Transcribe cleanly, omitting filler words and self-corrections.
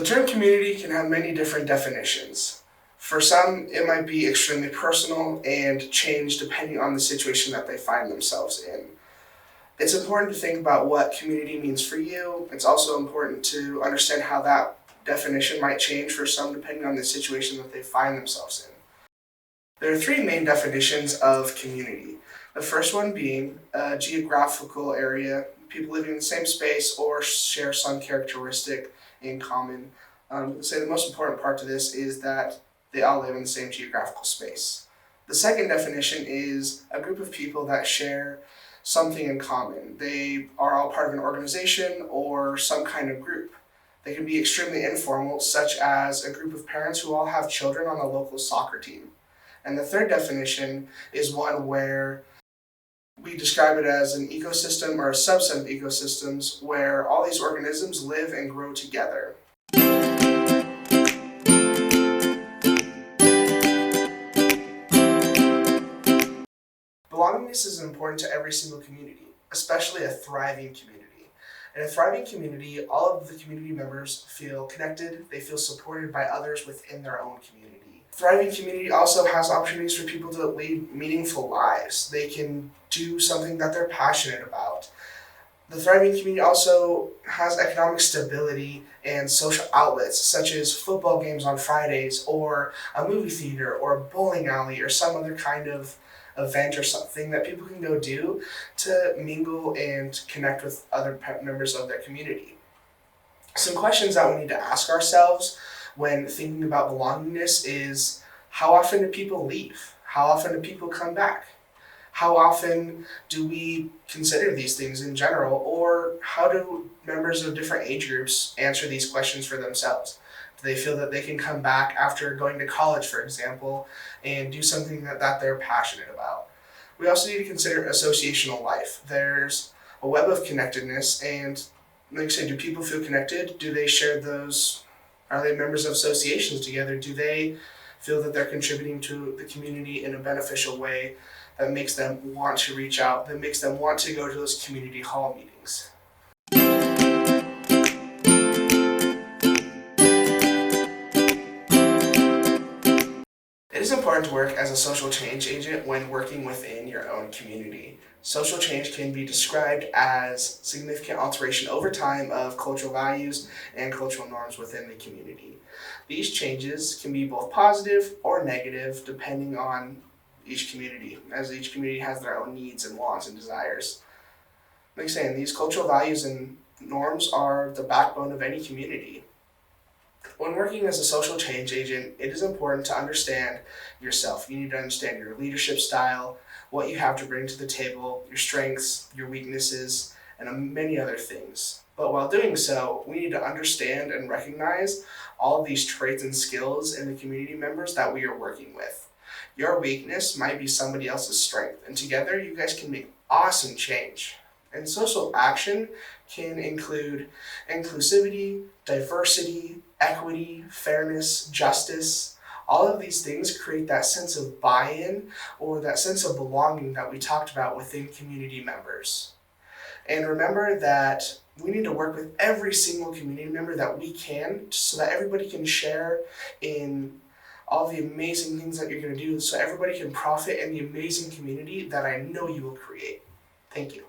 The term community can have many different definitions. For some, it might be extremely personal and change depending on the situation that they find themselves in. It's important to think about what community means for you. It's also important to understand how that definition might change for some depending on the situation that they find themselves in. There are three main definitions of community. The first one being a geographical area, people living in the same space or share some characteristic in common. Say the most important part to this is that they all live in the same geographical space. The second definition is a group of people that share something in common. They are all part of an organization or some kind of group. They can be extremely informal, such as a group of parents who all have children on a local soccer team. And the third definition is one where we describe it as an ecosystem or a subset of ecosystems where all these organisms live and grow together. Belongingness is important to every single community, especially a thriving community. In a thriving community, all of the community members feel connected, they feel supported by others within their own community. Thriving community also has opportunities for people to lead meaningful lives. They can do something that they're passionate about. The thriving community also has economic stability and social outlets such as football games on Fridays or a movie theater or a bowling alley or some other kind of event or something that people can go do to mingle and connect with other members of their community. Some questions that we need to ask ourselves when thinking about belongingness is, how often do people leave? How often do people come back? How often do we consider these things in general? Or how do members of different age groups answer these questions for themselves? Do they feel that they can come back after going to college, for example, and do something that they're passionate about? We also need to consider associational life. There's a web of connectedness, and like I said, do people feel connected? Do they share those? Are they members of associations together? Do they feel that they're contributing to the community in a beneficial way that makes them want to reach out, that makes them want to go to those community hall meetings? It is important to work as a social change agent when working within your own community. Social change can be described as significant alteration over time of cultural values and cultural norms within the community. These changes can be both positive or negative depending on each community, as each community has their own needs and wants and desires. Like saying, these cultural values and norms are the backbone of any community. When working as a social change agent, it is important to understand yourself. You need to understand your leadership style, what you have to bring to the table, your strengths, your weaknesses, and many other things. But while doing so, we need to understand and recognize all of these traits and skills in the community members that we are working with. Your weakness might be somebody else's strength, and together you guys can make awesome change. And social action can include inclusivity, diversity, equity, fairness, justice. All of these things create that sense of buy-in or that sense of belonging that we talked about within community members. And remember that we need to work with every single community member that we can so that everybody can share in all the amazing things that you're going to do so everybody can profit in the amazing community that I know you will create. Thank you.